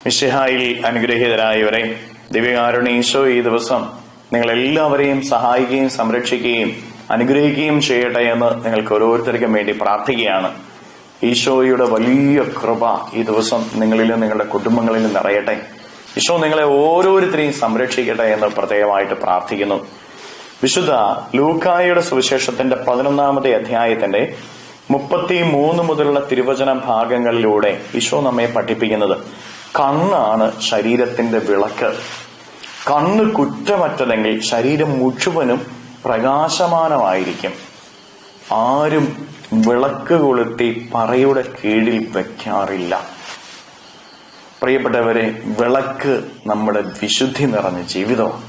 മിശിഹായിൽ അനുഗ്രഹീതരായവരെ, ദിവ്യകാരുണ്യ ഈശോ ഈ ദിവസം നിങ്ങളെല്ലാവരെയും സഹായിക്കുകയും സംരക്ഷിക്കുകയും അനുഗ്രഹിക്കുകയും ചെയ്യട്ടെ എന്ന് നിങ്ങൾക്ക് ഓരോരുത്തർക്കും വേണ്ടി പ്രാർത്ഥിക്കുകയാണ്. ഈശോയുടെ വലിയ കൃപ ഈ ദിവസം നിങ്ങളിലും നിങ്ങളുടെ കുടുംബങ്ങളിലും നിറയട്ടെ. ഈശോ നിങ്ങളെ ഓരോരുത്തരെയും സംരക്ഷിക്കട്ടെ എന്ന് പ്രത്യേകമായിട്ട് പ്രാർത്ഥിക്കുന്നു. വിശുദ്ധ ലൂക്കായുടെ സുവിശേഷത്തിന്റെ 11-ാമത്തെ അധ്യായത്തിന്റെ 33 മുതലുള്ള തിരുവചന ഭാഗങ്ങളിലൂടെ ഈശോ നമ്മെ പഠിപ്പിക്കുന്നത് കണ്ണാണ് ശരീരത്തിന്റെ വിളക്ക്. കണ്ണ് കുറ്റമറ്റതെങ്കിൽ ശരീരം മുഴുവനും പ്രകാശമാനമായിരിക്കും. ആരും വിളക്ക് കൊളുത്തി പറയുടെ കീഴിൽ വെക്കാറില്ല. പ്രിയപ്പെട്ടവരെ, വിളക്ക് നമ്മുടെ വിശുദ്ധി നിറഞ്ഞ ജീവിതമാണ്.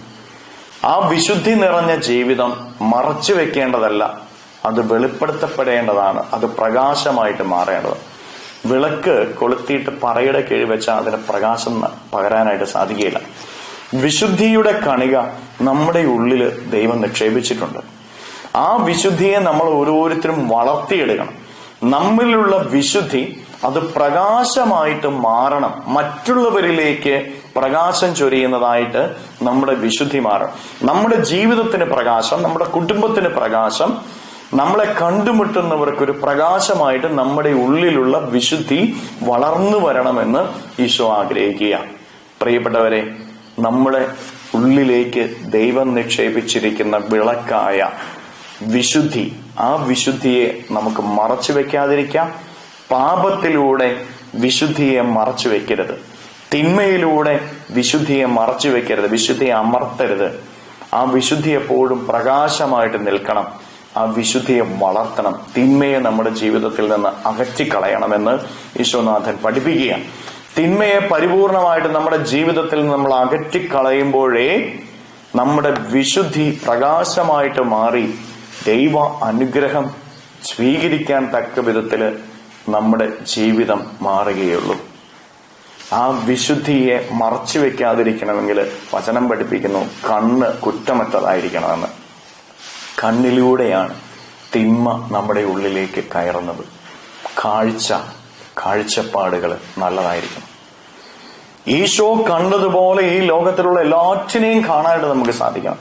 ആ വിശുദ്ധി നിറഞ്ഞ ജീവിതം മറച്ചു വെക്കേണ്ടതല്ല, അത് വെളിപ്പെടുത്തപ്പെടേണ്ടതാണ്. അത് പ്രകാശമായിട്ട് മാറേണ്ടത്. വിളക്ക് കൊളുത്തിയിട്ട് പറയുടെ കീഴിൽ വെച്ചാൽ അതിന് പ്രകാശം പകരാനായിട്ട് സാധിക്കുകയില്ല. വിശുദ്ധിയുടെ കണിക നമ്മുടെ ഉള്ളില് ദൈവം നിക്ഷേപിച്ചിട്ടുണ്ട്. ആ വിശുദ്ധിയെ നമ്മൾ ഓരോരുത്തരും വളർത്തിയെടുക്കണം. നമ്മിലുള്ള വിശുദ്ധി അത് പ്രകാശമായിട്ട് മാറണം. മറ്റുള്ളവരിലേക്ക് പ്രകാശം ചൊരിയുന്നതായിട്ട് നമ്മുടെ വിശുദ്ധി മാറണം. നമ്മുടെ ജീവിതത്തിന് പ്രകാശം, നമ്മുടെ കുടുംബത്തിന് പ്രകാശം, നമ്മളെ കണ്ടുമുട്ടുന്നവർക്കൊരു പ്രകാശമായിട്ട് നമ്മുടെ ഉള്ളിലുള്ള വിശുദ്ധി വളർന്നു വരണമെന്ന് ഈശോ ആഗ്രഹിക്കുക. പ്രിയപ്പെട്ടവരെ, നമ്മുടെ ഉള്ളിലേക്ക് ദൈവം നിക്ഷേപിച്ചിരിക്കുന്ന വിളക്കായ വിശുദ്ധി, ആ വിശുദ്ധിയെ നമുക്ക് മറച്ചു വെക്കാതിരിക്കാം. പാപത്തിലൂടെ വിശുദ്ധിയെ മറച്ചു വെക്കരുത്. തിന്മയിലൂടെ വിശുദ്ധിയെ മറച്ചു വെക്കരുത്. വിശുദ്ധിയെ അമർത്തരുത്. ആ വിശുദ്ധി എപ്പോഴും പ്രകാശമായിട്ട് നിൽക്കണം. ആ വിശുദ്ധിയെ വളർത്തണം. തിന്മയെ നമ്മുടെ ജീവിതത്തിൽ നിന്ന് അകറ്റിക്കളയണമെന്ന് ഈശോനാഥൻ പഠിപ്പിക്കുക. തിന്മയെ പരിപൂർണമായിട്ട് നമ്മുടെ ജീവിതത്തിൽ നിന്ന് നമ്മൾ അകറ്റിക്കളയുമ്പോഴേ നമ്മുടെ വിശുദ്ധി പ്രകാശമായിട്ട് മാറി ദൈവ അനുഗ്രഹം സ്വീകരിക്കാൻ തക്ക വിധത്തില് നമ്മുടെ ജീവിതം മാറുകയുള്ളൂ. ആ വിശുദ്ധിയെ മറച്ചു വെക്കാതിരിക്കണമെങ്കിൽ വചനം പഠിപ്പിക്കുന്നു, കണ്ണ് കുറ്റമറ്റതായിരിക്കണമെന്ന്. കണ്ണിലൂടെയാണ് തിന്മ നമ്മുടെ ഉള്ളിലേക്ക് കയറുന്നത്. കാഴ്ചപ്പാടുകൾ നല്ലതായിരിക്കണം. ഈശോ കണ്ടതുപോലെ ഈ ലോകത്തിലുള്ള എല്ലാറ്റിനെയും കാണാനായിട്ട് നമുക്ക് സാധിക്കണം.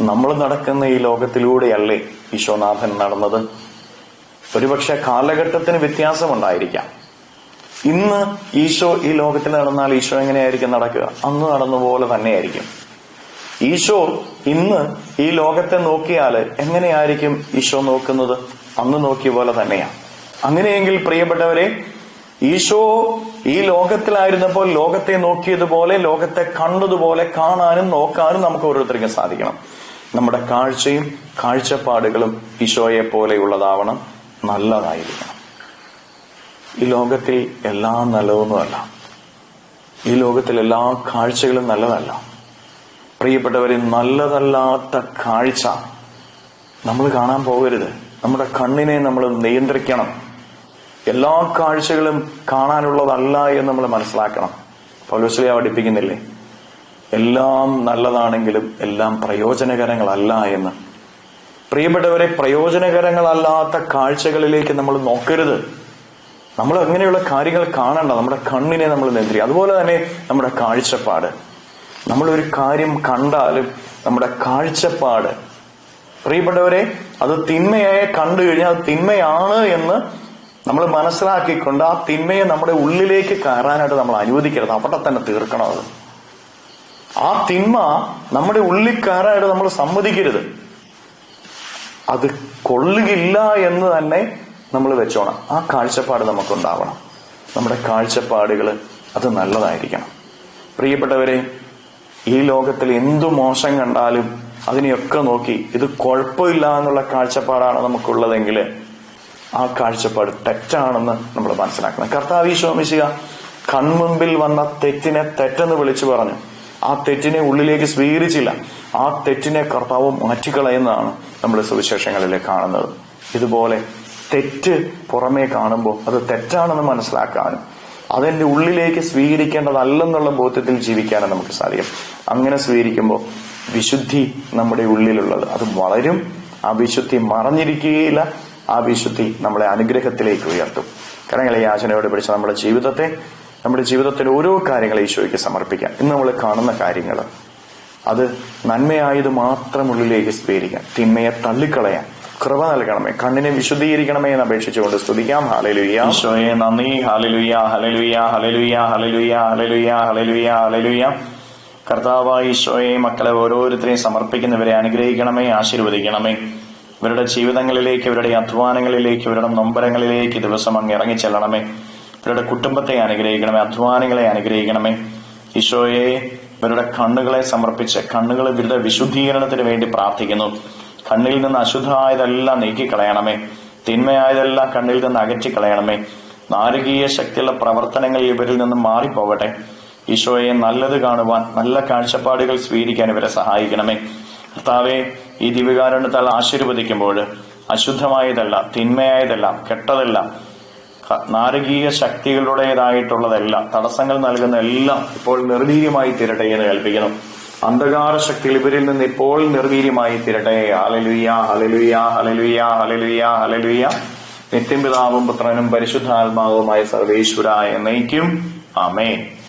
നമ്മൾ നടക്കുന്ന ഈ ലോകത്തിലൂടെയല്ലേ ഈശോനാഥൻ നടന്നത്? ഒരുപക്ഷെ കാലഘട്ടത്തിന് വ്യത്യാസമുണ്ടായിരിക്കാം. ഇന്ന് ഈശോ ഈ ലോകത്തിൽ നടന്നാൽ ഈശോ എങ്ങനെയായിരിക്കും നടക്കുക? അന്ന് നടന്ന പോലെ തന്നെയായിരിക്കും. ഈശോ ഇന്ന് ഈ ലോകത്തെ നോക്കിയാൽ എങ്ങനെയായിരിക്കും ഈശോ നോക്കുന്നത്? അന്ന് നോക്കിയ പോലെ തന്നെയാണ്. അങ്ങനെയെങ്കിൽ പ്രിയപ്പെട്ടവരെ, ഈശോ ഈ ലോകത്തിലായിരുന്നപ്പോൾ ലോകത്തെ നോക്കിയതുപോലെ, ലോകത്തെ കണ്ടതുപോലെ കാണാനും നോക്കാനും നമുക്ക് ഓരോരുത്തർക്കും സാധിക്കണം. നമ്മുടെ കാഴ്ചയും കാഴ്ചപ്പാടുകളും ഈശോയെ പോലെയുള്ളതാവണം, നല്ലതായിരിക്കണം. ഈ ലോകത്തിൽ എല്ലാം നല്ലതൊന്നുമല്ല. ഈ ലോകത്തിൽ എല്ലാ കാഴ്ചകളും നല്ലതല്ല. പ്രിയപ്പെട്ടവരെ, നല്ലതല്ലാത്ത കാഴ്ച നമ്മൾ കാണാൻ പോകരുത്. നമ്മുടെ കണ്ണിനെ നമ്മൾ നിയന്ത്രിക്കണം. എല്ലാ കാഴ്ചകളും കാണാനുള്ളതല്ല എന്ന് നമ്മൾ മനസ്സിലാക്കണം. പൗലോസ്ലീഹ പഠിപ്പിക്കുന്നില്ലേ, എല്ലാം നല്ലതാണെങ്കിലും എല്ലാം പ്രയോജനകരങ്ങളല്ല എന്ന്. പ്രിയപ്പെട്ടവരെ, പ്രയോജനകരങ്ങളല്ലാത്ത കാഴ്ചകളിലേക്ക് നമ്മൾ നോക്കരുത്. നമ്മൾ അങ്ങനെയുള്ള കാര്യങ്ങൾ കാണണ്ട. നമ്മുടെ കണ്ണിനെ നമ്മൾ നിയന്ത്രിക്കുക. അതുപോലെ തന്നെ നമ്മുടെ കാഴ്ചപ്പാട്. നമ്മളൊരു കാര്യം കണ്ടാലും നമ്മുടെ കാഴ്ചപ്പാട്, പ്രിയപ്പെട്ടവരെ, അത് തിന്മയെ കണ്ടു കഴിഞ്ഞാൽ അത് തിന്മയാണ് എന്ന് നമ്മൾ മനസ്സിലാക്കിക്കൊണ്ട് ആ തിന്മയെ നമ്മുടെ ഉള്ളിലേക്ക് കയറാനായിട്ട് നമ്മൾ അനുവദിക്കരുത്. അവിടെ തന്നെ തീർക്കണം. അത് ആ തിന്മ നമ്മുടെ ഉള്ളിൽ കയറാനായിട്ട് നമ്മൾ സമ്മതിക്കരുത്. അത് കൊള്ളുകയില്ല എന്ന് തന്നെ നമ്മൾ വെച്ചോണം. ആ കാഴ്ചപ്പാട് നമുക്കുണ്ടാവണം. നമ്മുടെ കാഴ്ചപ്പാടുകൾ അത് നല്ലതായിരിക്കണം. പ്രിയപ്പെട്ടവരെ, ഈ ലോകത്തിൽ എന്തു മോശം കണ്ടാലും അതിനെയൊക്കെ നോക്കി ഇത് കുഴപ്പമില്ല എന്നുള്ള കാഴ്ചപ്പാടാണ് നമുക്കുള്ളതെങ്കിൽ ആ കാഴ്ചപ്പാട് തെറ്റാണെന്ന് നമ്മൾ മനസ്സിലാക്കണം. കർത്താവ് ഈശോ മിശിഹ കൺമുമ്പിൽ വന്ന തെറ്റിനെ തെറ്റെന്ന് വിളിച്ചു പറഞ്ഞു. ആ തെറ്റിനെ ഉള്ളിലേക്ക് സ്വീകരിച്ചില്ല. ആ തെറ്റിനെ കർത്താവ് മാറ്റിക്കളയുന്നതാണ് നമ്മൾ സുവിശേഷങ്ങളിൽ കാണുന്നത്. ഇതുപോലെ തെറ്റ് പുറമേ കാണുമ്പോൾ അത് തെറ്റാണെന്ന് മനസ്സിലാക്കാനും അതെന്റെ ഉള്ളിലേക്ക് സ്വീകരിക്കേണ്ടതല്ലെന്നുള്ള ബോധ്യത്തിൽ ജീവിക്കാനും നമുക്ക് സാധിക്കും. അങ്ങനെ സ്വീകരിക്കുമ്പോൾ വിശുദ്ധി നമ്മുടെ ഉള്ളിലുള്ളത് അത് വളരും. ആ വിശുദ്ധി മറഞ്ഞിരിക്കുകയില്ല. ആ വിശുദ്ധി നമ്മളെ അനുഗ്രഹത്തിലേക്ക് ഉയർത്തും. കരങ്ങളെ യാചനയോട് പിടിച്ച നമ്മുടെ ജീവിതത്തെ നമ്മുടെ ജീവിതത്തിലെ ഓരോ കാര്യങ്ങൾ ഈശോയ്ക്ക് സമർപ്പിക്കാം. ഇന്ന് നമ്മൾ കാണുന്ന കാര്യങ്ങൾ അത് നന്മയായത് മാത്രം ഉള്ളിലേക്ക് സ്വീകരിക്കാം. തിന്മയെ തള്ളിക്കളയാൻ കൃപ നൽകണമേ. കണ്ണിനെ വിശുദ്ധീകരിക്കണമേ എന്ന് അപേക്ഷിച്ചുകൊണ്ട് സ്തുതിക്കാം. ഹല്ലേലൂയ. ഈശോയെ നന്ദി. Hallelujah, hallelujah, hallelujah, hallelujah, hallelujah, hallelujah, hallelujah. കർത്താവായ ഈശോയെ, മക്കളെ ഓരോരുത്തരെയും സമർപ്പിക്കുന്നവരെ അനുഗ്രഹിക്കണമേ, ആശീർവദിക്കണമേ. ഇവരുടെ ജീവിതങ്ങളിലേക്ക്, ഇവരുടെ അധ്വാനങ്ങളിലേക്ക്, ഇവരുടെ നൊമ്പരങ്ങളിലേക്ക് ദിവസം അങ്ങ് ഇറങ്ങിച്ചെല്ലണമേ. ഇവരുടെ കുടുംബത്തെ അനുഗ്രഹിക്കണമേ, അധ്വാനങ്ങളെ അനുഗ്രഹിക്കണമേ. ഈശോയെ, ഇവരുടെ കണ്ണുകളെ സമർപ്പിച്ച് കണ്ണുകൾ ഇവരുടെ വിശുദ്ധീകരണത്തിന് വേണ്ടി പ്രാർത്ഥിക്കുന്നു. കണ്ണിൽ നിന്ന് അശുദ്ധമായതെല്ലാം നീക്കിക്കളയണമേ. തിന്മയായതെല്ലാം കണ്ണിൽ നിന്ന് അകറ്റിക്കളയണമേ. നാരകീയ ശക്തിയുള്ള പ്രവർത്തനങ്ങൾ ഇവരിൽ നിന്നും മാറിപ്പോകട്ടെ. ഈശോയെ, നല്ലത് കാണുവാൻ, നല്ല കാഴ്ചപ്പാടുകൾ സ്വീകരിക്കാൻ ഇവരെ സഹായിക്കണമേ. കർത്താവെ, ഈ ദിവ്യകാരുണ്യത്താൽ ആശീർവദിക്കുമ്പോൾ അശുദ്ധമായതല്ല, തിന്മയായതെല്ലാം, കെട്ടതെല്ലാം, നാരകീയ ശക്തികളുടേതായിട്ടുള്ളതെല്ലാം, തടസ്സങ്ങൾ നൽകുന്ന എല്ലാം ഇപ്പോൾ നിർവീര്യമായി തീരട്ടെ എന്ന് കൽപ്പിക്കുന്നു. അന്ധകാര ശക്തികൾ ഇവരിൽ നിന്ന് ഇപ്പോൾ നിർവീര്യമായി തീരട്ടെ. Hallelujah, hallelujah, hallelujah, hallelujah, hallelujah. നിത്യം പിതാവും പുത്രനും പരിശുദ്ധാത്മാവുമായ സർവേശ്വരായ എന്നേക്കും ആമേൻ.